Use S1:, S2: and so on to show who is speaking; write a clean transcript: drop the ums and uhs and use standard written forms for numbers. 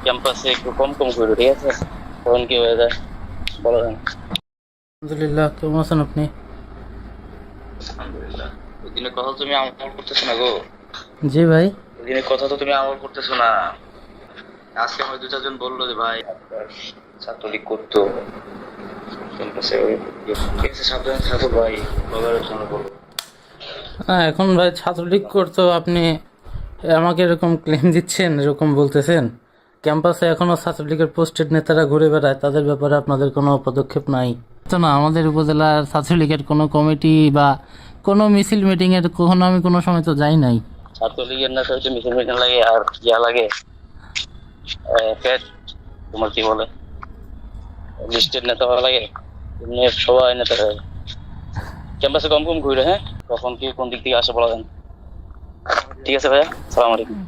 S1: ক্যাম্পাসে একটু কম কম ঘুরো, ঠিক আছে? তখন কি হয়ে যায় বলো না।
S2: আলহামদুলিল্লাহ, কেমন আছেন আপনি?
S1: আলহামদুলিল্লাহ। ওই দিনের কথা তুমি আমল করতেছো না গো।
S2: জি ভাই।
S1: ওই দিনের কথা তো তুমি আমল করতেছো না। আজকে আমার দু চারজন বললো যে ভাই আপনার ছাত্রলীগ করতো ক্যাম্পাসে, ঠিক আছে সাবধানে থাকো ভাই, বাবার জন্য বলো।
S2: এখন ভাই ছাত্রলীগ করতো, আপনি আমাকে এরকম ক্লেম দিচ্ছেন, এরকম বলতেছেন। ক্যাম্পাসে এখনো ছাত্রলীগের পোস্টেড নেতারা ঘুরে বেড়ায়, তাদের ব্যাপারে আপনাদের কোনো পদক্ষেপ নাই তো? না, আমাদের উপজেলার ছাত্রলীগের কোনো কমিটি বা কোনো মিছিল মিটিংয়ের কখনো আমি কোনো সময় তো যাই নাই।
S1: ছাত্রলীগের নেতা হচ্ছে মিছিল মিটিং লাগে আর ইয়া লাগে, পেট, তোমার কি বলে, লিস্টের নেতা হওয়া লাগে, এমনি সবাই নেতা হয়। ক্যাম্পাসে কম কম ঘুরে, হ্যাঁ, কখন কি কোন দিক থেকে আসে বলা যায় না। ঠিক আছে ভাইয়া, সালাম আলাইকুম।